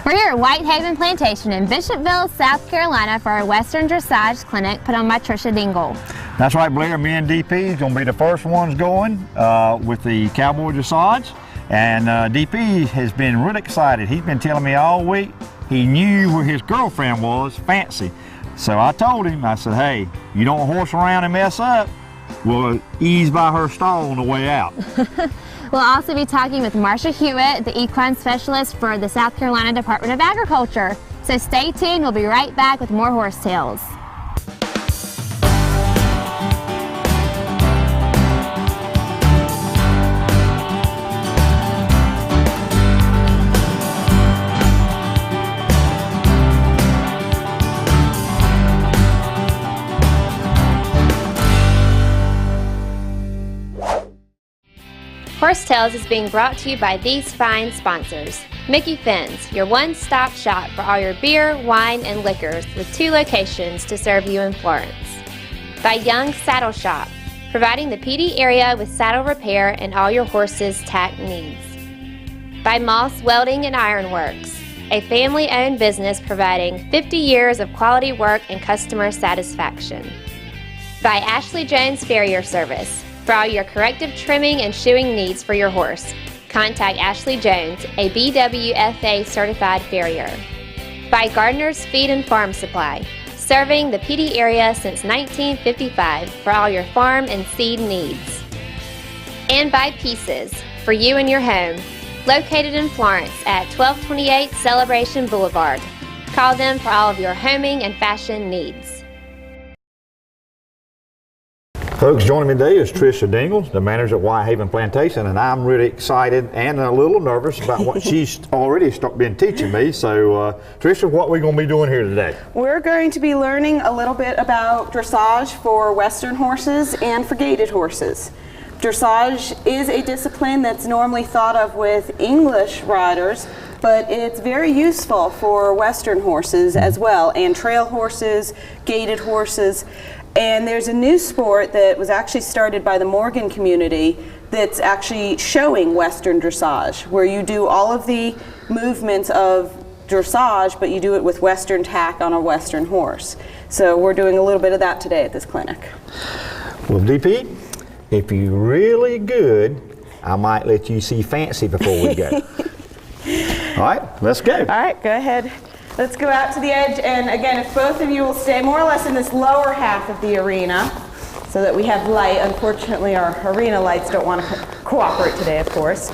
We're here at Whitehaven Plantation in Bishopville, South Carolina for our Western Dressage Clinic put on by Trisha Dingle. That's right, Blair. Me and DP is going to be the first ones going with the Cowboy Dressage. And DP has been really excited. He's been telling me all week he knew where his girlfriend was, Fancy. So I told him, I said, hey, you don't horse around and mess up, we'll ease by her stall on the way out. We'll also be talking with Marsha Hewitt, the equine specialist for the South Carolina Department of Agriculture. So stay tuned, we'll be right back with more horse tales. Horse Tales is being brought to you by these fine sponsors. Mickey Finn's, your one-stop shop for all your beer, wine, and liquors with 2 locations to serve you in Florence. By Young Saddle Shop, providing the PD area with saddle repair and all your horse's tack needs. By Moss Welding and Iron Works, a family-owned business providing 50 years of quality work and customer satisfaction. By Ashley Jones Farrier Service, for all your corrective trimming and shoeing needs for your horse, contact Ashley Jones, a BWFA certified farrier. By Gardner's Feed and Farm Supply, serving the PD area since 1955 for all your farm and seed needs. And by Pieces, for you and your home, located in Florence at 1228 Celebration Boulevard. Call them for all of your homing and fashion needs. Folks, joining me today is Trisha Dingle, the manager at Whitehaven Plantation, and I'm really excited and a little nervous about what she's already been teaching me. So, Trisha, what are we going to be doing here today? We're going to be learning a little bit about dressage for Western horses and for gaited horses. Dressage is a discipline that's normally thought of with English riders, but it's very useful for Western horses as well, and trail horses, gaited horses. And there's a new sport that was actually started by the Morgan community that's actually showing Western dressage, where you do all of the movements of dressage, but you do it with Western tack on a Western horse. So we're doing a little bit of that today at this clinic. Well, DP, if you're really good, I might let you see Fancy before we go. All right, let's go. All right, go ahead. Let's go out to the edge, and again, if both of you will stay more or less in this lower half of the arena so that we have light. Unfortunately, our arena lights don't want to cooperate today, of course.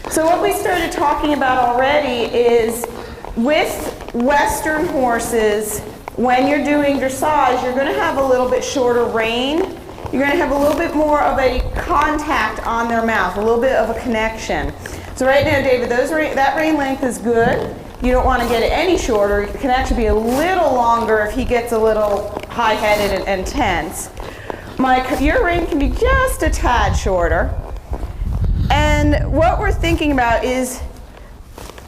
So what we started talking about already is with Western horses, when you're doing dressage, you're going to have a little bit shorter rein. You're going to have a little bit more of a contact on their mouth, a little bit of a connection. So right now, David, that rein length is good. You don't want to get it any shorter. It can actually be a little longer if he gets a little high-headed and tense. Mike, your rein can be just a tad shorter. And what we're thinking about is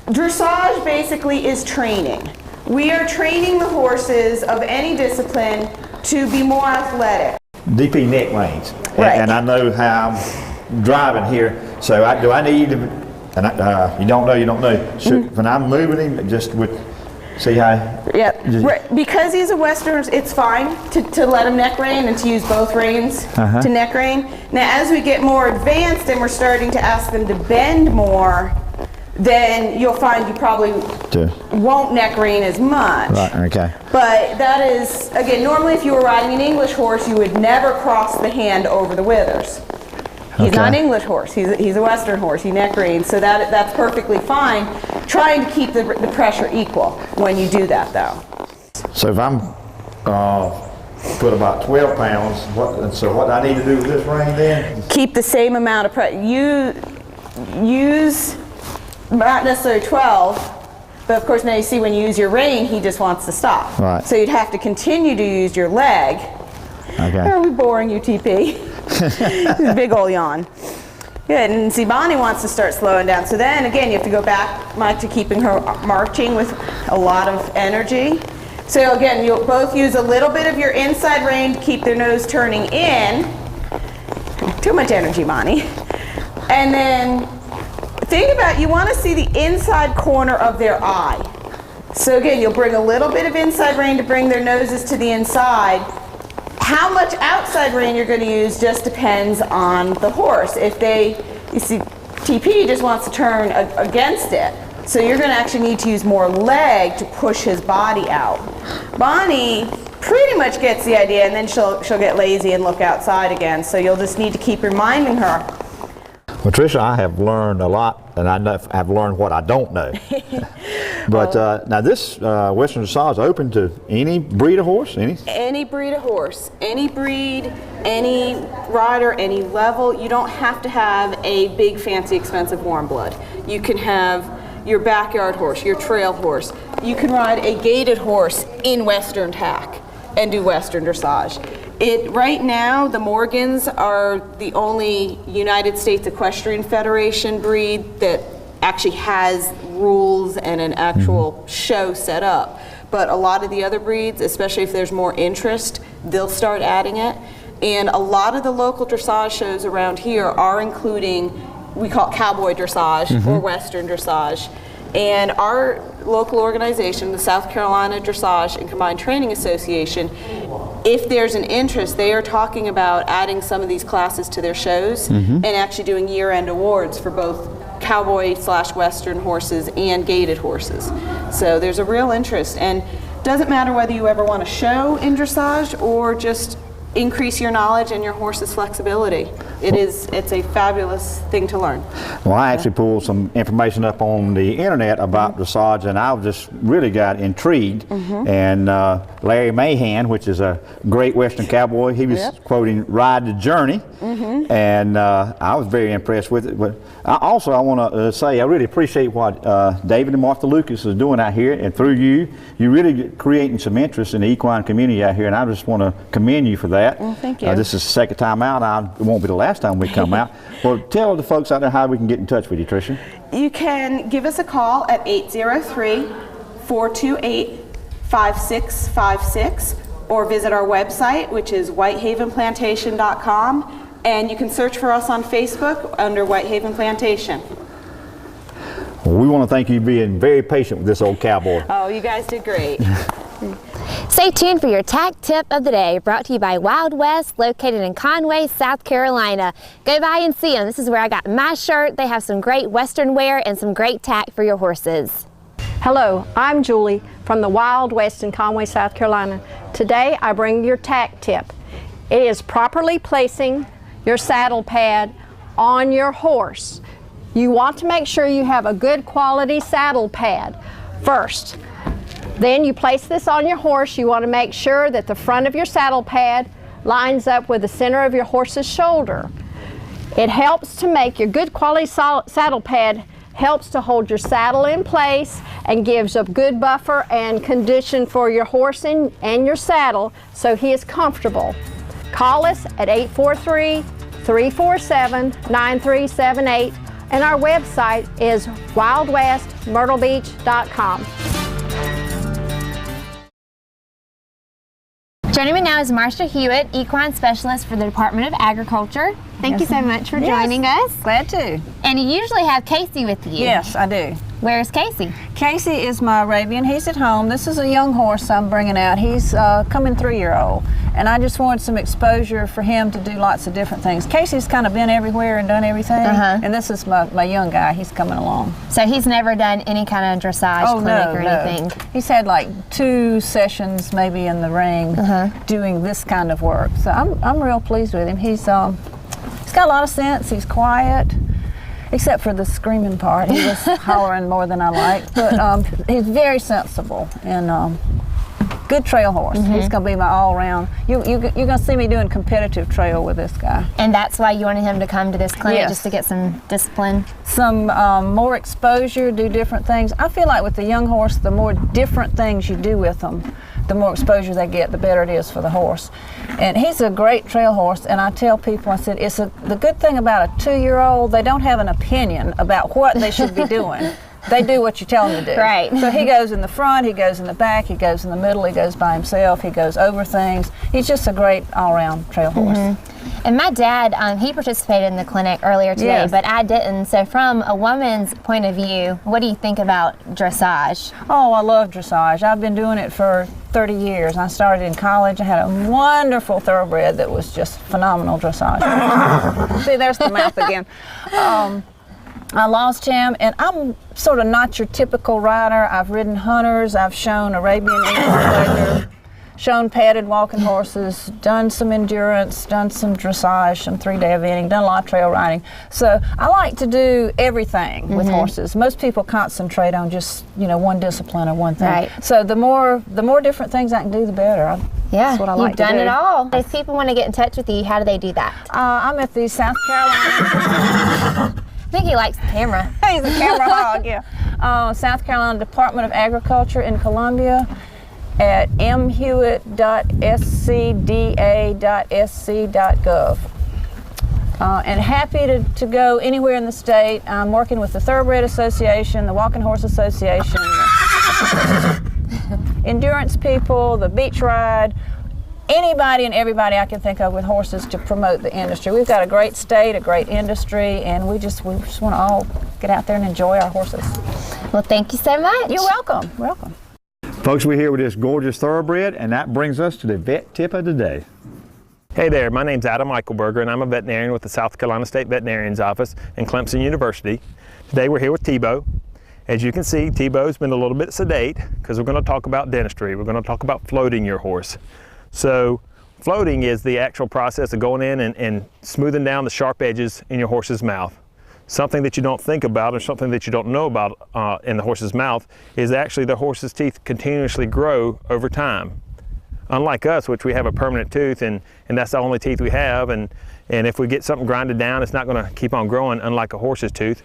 dressage basically is training. We are training the horses of any discipline to be more athletic. DP neck reins. Right. And I know how I'm driving here, so do I need to... And you don't know. So when I'm moving him, just with, see how? Yeah, right. Because he's a Western, it's fine to let him neck rein and to use both reins to neck rein. Now, as we get more advanced and we're starting to ask them to bend more, then you'll find you probably won't neck rein as much. Right, okay. But that is, again, normally if you were riding an English horse, you would never cross the hand over the withers. He's not an English horse, he's a Western horse, he neck reins, so that's perfectly fine. Trying to keep the pressure equal when you do that though. So if I'm put about 12 pounds, what do I need to do with this rein then? Keep the same amount of pressure. You use not necessarily 12, but of course now you see when you use your rein, he just wants to stop. Right. So you'd have to continue to use your leg. Okay. Are we boring you, TP? Big ol' yawn. Good, and see Bonnie wants to start slowing down. So then again, you have to go back, Mike, to keeping her marching with a lot of energy. So again, you'll both use a little bit of your inside rein to keep their nose turning in. Too much energy, Bonnie. And then think about, you want to see the inside corner of their eye. So again, you'll bring a little bit of inside rein to bring their noses to the inside. How much outside rein you're going to use just depends on the horse. If you see, TP just wants to turn against it. So you're going to actually need to use more leg to push his body out. Bonnie pretty much gets the idea, and then she'll get lazy and look outside again. So you'll just need to keep reminding her. Well, Tricia, I have learned a lot, and I've learned what I don't know. But now this Western dressage is open to any breed of horse? Any breed of horse, any breed, any rider, any level. You don't have to have a big, fancy, expensive warm blood. You can have your backyard horse, your trail horse. You can ride a gaited horse in Western tack and do Western dressage. Right now, the Morgans are the only United States Equestrian Federation breed that actually has rules and an actual show set up. But a lot of the other breeds, especially if there's more interest, they'll start adding it. And a lot of the local dressage shows around here are including, we call it cowboy dressage or Western dressage. And our local organization, the South Carolina Dressage and Combined Training Association, if there's an interest, they are talking about adding some of these classes to their shows and actually doing year-end awards for both cowboy/Western horses and gaited horses. So there's a real interest, and it doesn't matter whether you ever want to show in dressage or just increase your knowledge and your horse's flexibility. It's a fabulous thing to learn. Well, I actually pulled some information up on the internet about dressage, and I just really got intrigued. And Larry Mahan, which is a great Western cowboy, he was quoting Ride the Journey, and I was very impressed with it. But I want to say I really appreciate what David and Martha Lucas is doing out here, and through you, you're really creating some interest in the equine community out here, and I just want to commend you for that. Well, thank you. This is the second time out. It won't be the last time we come out. Well, tell the folks out there how we can get in touch with you, Tricia. You can give us a call at 803-428-5656 or visit our website, which is whitehavenplantation.com, and you can search for us on Facebook under Whitehaven Plantation. Well, we want to thank you for being very patient with this old cowboy. Oh, you guys did great. Stay tuned for your tack tip of the day, brought to you by Wild West, located in Conway, South Carolina. Go by and see them. This is where I got my shirt. They have some great Western wear and some great tack for your horses. Hello, I'm Julie from the Wild West in Conway, South Carolina. Today I bring your tack tip. It is properly placing your saddle pad on your horse. You want to make sure you have a good quality saddle pad first. Then you place this on your horse. You want to make sure that the front of your saddle pad lines up with the center of your horse's shoulder. It helps to make your good quality saddle pad, helps to hold your saddle in place and gives a good buffer and condition for your horse and your saddle so he is comfortable. Call us at 843-347-9378, and our website is wildwestmyrtlebeach.com. Joining me now is Marcia Hewitt, Equine Specialist for the Department of Agriculture. Thank you so much for joining us. Glad to. And you usually have Casey with you. Yes, I do. Where's Casey? Casey is my Arabian. He's at home. This is a young horse I'm bringing out. He's coming 3-year-old. And I just wanted some exposure for him to do lots of different things. Casey's kind of been everywhere and done everything. And this is my young guy. He's coming along. So he's never done any kind of dressage clinic or anything? He's had like 2 sessions maybe in the ring doing this kind of work. So I'm real pleased with him. He's got a lot of sense. He's quiet. Except for the screaming part. He was hollering more than I like. But he's very sensible and good trail horse. He's going to be my all-around. You're going to see me doing competitive trail with this guy. And that's why you wanted him to come to this clinic, just to get some discipline? Some more exposure, do different things. I feel like with the young horse, the more different things you do with them, the more exposure they get, the better it is for the horse. And he's a great trail horse, and I tell people, I said, the good thing about a 2-year-old, they don't have an opinion about what they should be doing. they do what you tell them to do. Right. So he goes in the front, he goes in the back, he goes in the middle, he goes by himself, he goes over things. He's just a great all-around trail horse. And my dad, he participated in the clinic earlier today, Yes. but I didn't. So from a woman's point of view, what do you think about dressage? Oh, I love dressage. I've been doing it for 30 years. I started in college. I had a wonderful thoroughbred that was just phenomenal dressage. See, there's the mouth again. I lost him, and I'm sort of not your typical rider. I've ridden hunters, I've shown Arabian English pleasure, shown padded walking horses, done some endurance, done some dressage, some 3-day eventing, done a lot of trail riding. So I like to do everything with horses. Most people concentrate on just, you know, one discipline or one thing. Right. So the more different things I can do, the better. That's what I like you've to do. done it all. If people want to get in touch with you, how do they do that? I'm at the South Carolina. I think he likes the camera. He's a camera hog, yeah. South Carolina Department of Agriculture in Columbia at mhewitt.scda.sc.gov. And happy to go anywhere in the state. I'm working with the Thoroughbred Association, the Walking Horse Association, the endurance people, the beach ride, anybody and everybody I can think of with horses to promote the industry. We've got a great state, a great industry, and we just want to all get out there and enjoy our horses. Well, thank you so much. You're welcome. Welcome. Folks, we're here with this gorgeous thoroughbred, and that brings us to the vet tip of the day. Hey there, my name's Adam Eichelberger, and I'm a veterinarian with the South Carolina State Veterinarian's Office in Clemson University. Today we're here with Tebow. As you can see, Tebow's been a little bit sedate because we're going to talk about dentistry. We're going to talk about floating your horse. So floating is the actual process of going in and smoothing down the sharp edges in your horse's mouth. Something that you don't think about or something that you don't know about in the horse's mouth is actually the horse's teeth continuously grow over time. Unlike us, which we have a permanent tooth and that's the only teeth we have, and if we get something grinded down, it's not going to keep on growing, unlike a horse's tooth.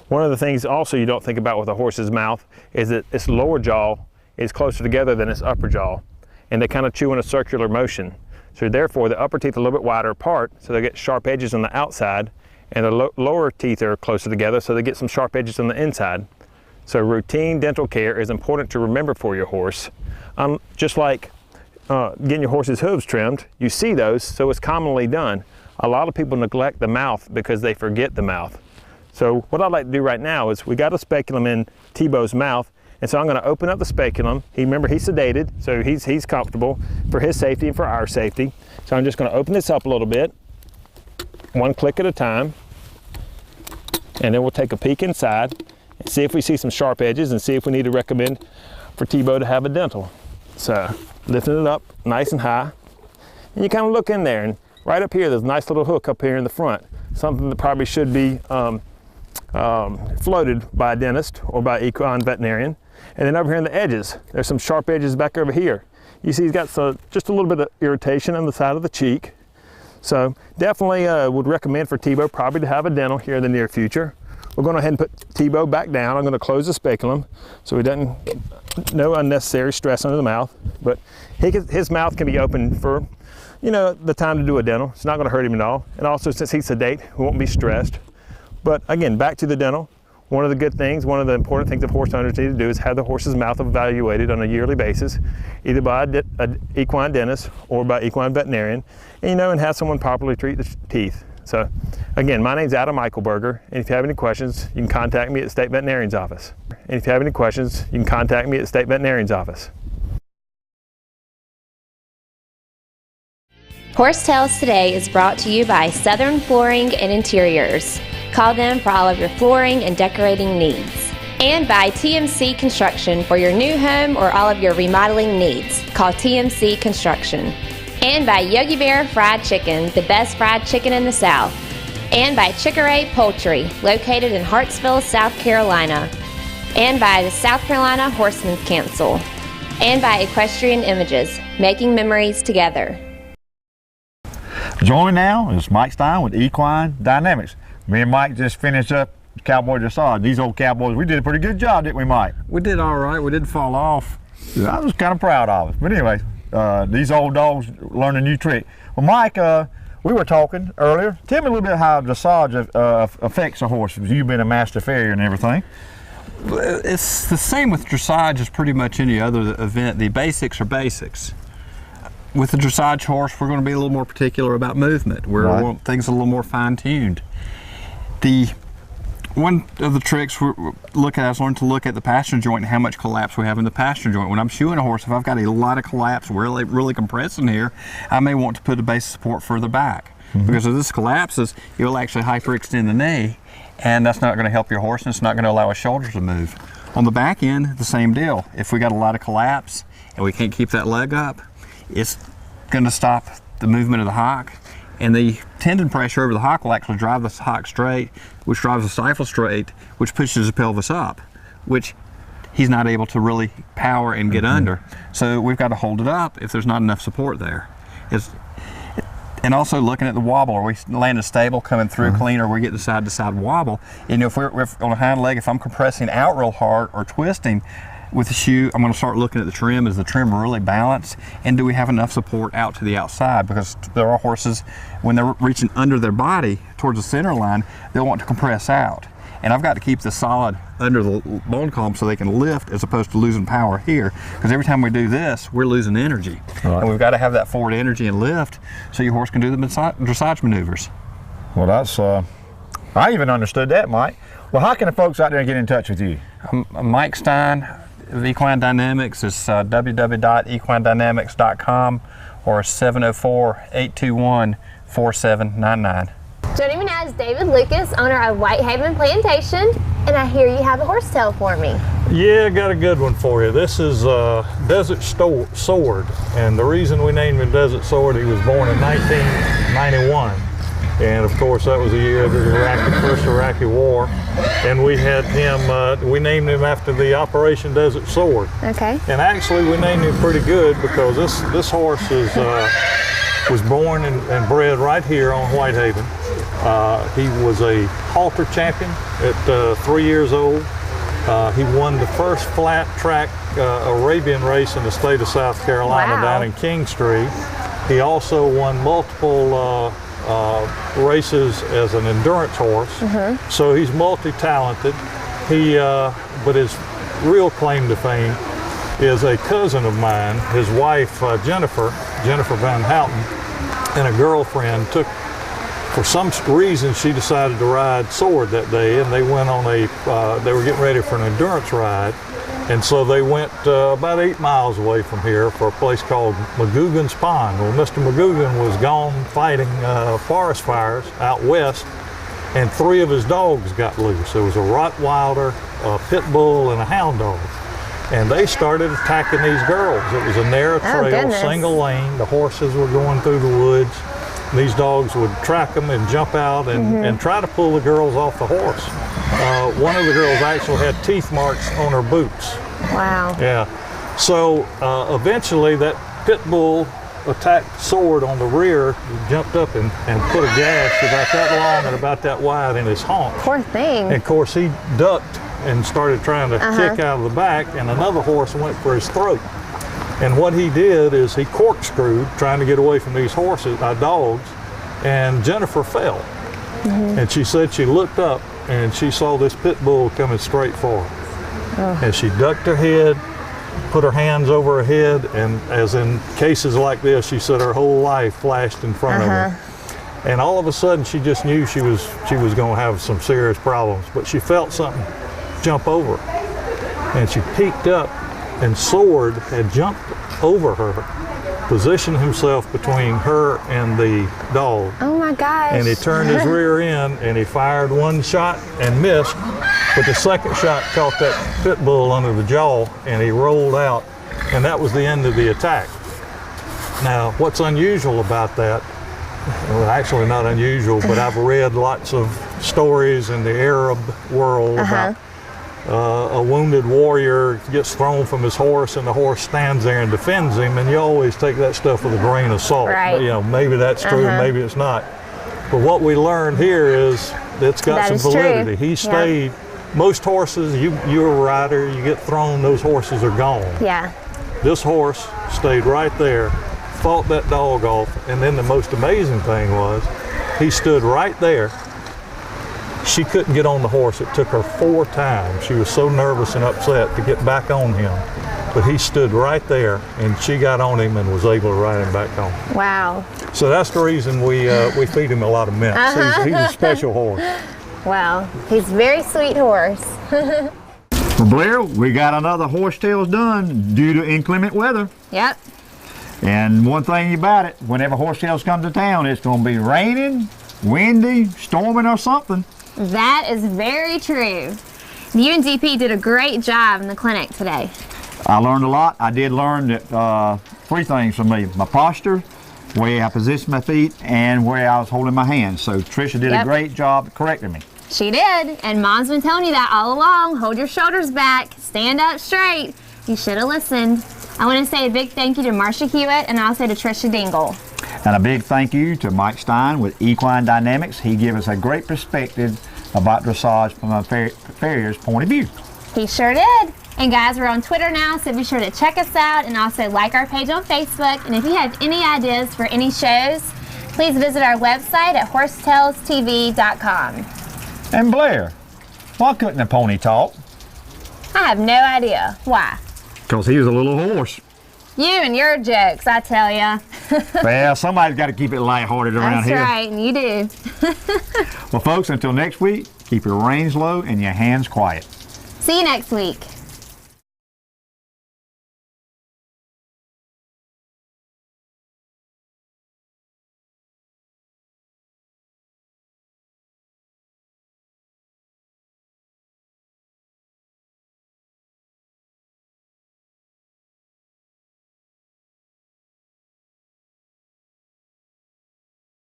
One of the things also you don't think about with a horse's mouth is that its lower jaw is closer together than its upper jaw, and they kind of chew in a circular motion. So therefore the upper teeth are a little bit wider apart, so they get sharp edges on the outside, and the lower teeth are closer together, so they get some sharp edges on the inside. So routine dental care is important to remember for your horse. Just like getting your horse's hooves trimmed, you see those, so it's commonly done. A lot of people neglect the mouth because they forget the mouth. So what I'd like to do right now is we got a speculum in Tebow's mouth, and so I'm going to open up the speculum. Remember, he's sedated, so he's comfortable for his safety and for our safety. So I'm just going to open this up a little bit, one click at a time, and then we'll take a peek inside and see if we see some sharp edges and see if we need to recommend for Tebow to have a dental. So lifting it up nice and high, and you kind of look in there, and right up here there's a nice little hook up here in the front, something that probably should be floated by a dentist or by an equine veterinarian. And then over here in the edges, there's some sharp edges back over here. You see he's got just a little bit of irritation on the side of the cheek. So definitely would recommend for Tebow probably to have a dental here in the near future. We're going to go ahead and put Tebow back down. I'm going to close the speculum so he doesn't, no unnecessary stress under the mouth. But his mouth can be open for, you know, the time to do a dental. It's not going to hurt him at all. And also, since he's sedate, he won't be stressed. But again, back to the dental. One of the good things, one of the important things that horse owners need to do is have the horse's mouth evaluated on a yearly basis, either by an equine dentist or by equine veterinarian, and have someone properly treat the teeth. So again, my name's Adam Eichelberger, and if you have any questions, you can contact me at the State Veterinarian's Office. Horse Tales Today is brought to you by Southern Flooring and Interiors. Call them for all of your flooring and decorating needs. And by TMC Construction for your new home or all of your remodeling needs. Call TMC Construction. And by Yogi Bear Fried Chicken, the best fried chicken in the South. And by Chick-A-Ray Poultry, located in Hartsville, South Carolina. And by the South Carolina Horsemen's Council. And by Equestrian Images, making memories together. Join now is Mike Stein with Equine Dynamics. Me and Mike just finished up Cowboy Dressage. These old cowboys, we did a pretty good job, didn't we, Mike? We did all right. We didn't fall off. I was kind of proud of us. But anyway, these old dogs learn a new trick. Well, Mike, we were talking earlier. Tell me a little bit how dressage affects a horse, you've been a master farrier and everything. It's the same with dressage as pretty much any other event. The basics are basics. With the dressage horse, we're going to be a little more particular about movement. We want things a little more fine-tuned. One of the tricks I learned to look at the passenger joint and how much collapse we have in the passenger joint. When I'm shoeing a horse, if I've got a lot of collapse, really compressing here, I may want to put a base of support further back. Because if this collapses, you'll actually hyperextend the knee, and that's not going to help your horse, and it's not going to allow his shoulders to move. On the back end, the same deal. If we got a lot of collapse and we can't keep that leg up, it's going to stop the movement of the hock, and the tendon pressure over the hock will actually drive the hock straight, which drives the stifle straight, which pushes the pelvis up, which he's not able to really power and get under. So we've got to hold it up if there's not enough support there. And also looking at the wobble, are we landing stable, coming through clean, or we get the side-to-side wobble? And if we're on a hind leg, if I'm compressing out real hard or twisting with the shoe, I'm going to start looking at the trim. Is the trim really balanced? And do we have enough support out to the outside? Because there are horses, when they're reaching under their body towards the center line, they'll want to compress out. And I've got to keep the solid under the bone column so they can lift, as opposed to losing power here. Because every time we do this, we're losing energy. And we've got to have that forward energy and lift so your horse can do the dressage maneuvers. Well, that's, I even understood that, Mike. Well, how can the folks out there get in touch with you? I'm Mike Stein of Equine Dynamics. It's www.equinedynamics.com or 704-821-4799. Joining me now is David Lucas, owner of Whitehaven Plantation, and I hear you have a horsetail for me. Yeah, I got a good one for you. This is Desert Sword, and the reason we named him Desert Sword, he was born in 1991, and of course that was the year of the first Iraqi War, and we had him, we named him after the Operation Desert Sword. Okay. And actually we named him pretty good because this horse was born and bred right here on Whitehaven. He was a halter champion at 3 years old. He won the first flat track Arabian race in the state of South Carolina down in King Street. He also won multiple races as an endurance horse. So he's multi-talented. But his real claim to fame is a cousin of mine. His wife, Jennifer Van Houten, and a girlfriend for some reason, she decided to ride Sword that day, and they went on they were getting ready for an endurance ride. And so they went about 8 miles away from here for a place called McGugan's Pond. Well, Mr. McGugan was gone fighting forest fires out west, and 3 of his dogs got loose. There was a Rottweiler, a Pit Bull, and a Hound Dog. And they started attacking these girls. It was a narrow trail, single lane. The horses were going through the woods. These dogs would track them and jump out and try to pull the girls off the horse. One of the girls actually had teeth marks on her boots. Wow. Yeah. So eventually that Pit Bull attacked Sword on the rear. He jumped up and put a gash about that long and about that wide in his haunch. Poor thing. And of course he ducked and started trying to kick out of the back, and another horse went for his throat. And what he did is he corkscrewed, trying to get away from these dogs, and Jennifer fell. And she said she looked up and she saw this Pit Bull coming straight for her. And she ducked her head, put her hands over her head, and as in cases like this, she said her whole life flashed in front of her. And all of a sudden she just knew she was going to have some serious problems, but she felt something jump over her. And she peeked up, and Sword had jumped over her, positioned himself between her and the dog. Oh my gosh. And he turned his rear end and he fired one shot and missed, but the second shot caught that Pit Bull under the jaw and he rolled out, and that was the end of the attack. Now, what's unusual about that, well, actually not unusual, but I've read lots of stories in the Arab world about a wounded warrior gets thrown from his horse and the horse stands there and defends him, and you always take that stuff with a grain of salt. Right. You know, maybe that's true, maybe it's not. But what we learned here is it's got some validity. He stayed. Most horses, you're a rider, you get thrown, those horses are gone. Yeah. This horse stayed right there, fought that dog off, and then the most amazing thing was he stood right there She couldn't get on the horse. It took her 4 times. She was so nervous and upset to get back on him. But he stood right there, and she got on him and was able to ride him back home. Wow. So that's the reason we feed him a lot of mints. He's a special horse. Wow. He's a very sweet horse. Well, Blair, we got another horsetails done due to inclement weather. Yep. And one thing about it, whenever horsetails come to town, it's going to be raining, windy, storming, or something. That is very true. You and DP did a great job in the clinic today. I learned a lot. I did learn that 3 things from me: my posture, where I positioned my feet, and where I was holding my hands. So Tricia did a great job correcting me. She did, and Mom's been telling you that all along. Hold your shoulders back, stand up straight. You should have listened. I want to say a big thank you to Marcia Hewitt and also to Tricia Dingle. And a big thank you to Mike Stein with Equine Dynamics. He gave us a great perspective about dressage from a farrier's point of view. He sure did. And guys, we're on Twitter now, so be sure to check us out and also like our page on Facebook. And if you have any ideas for any shows, please visit our website at horsetailstv.com. And Blair, why couldn't a pony talk? I have no idea. Why? Because he was a little horse. You and your jokes, I tell ya. Well, somebody's got to keep it lighthearted around here. That's right, and you do. Well, folks, until next week, keep your reins low and your hands quiet. See you next week.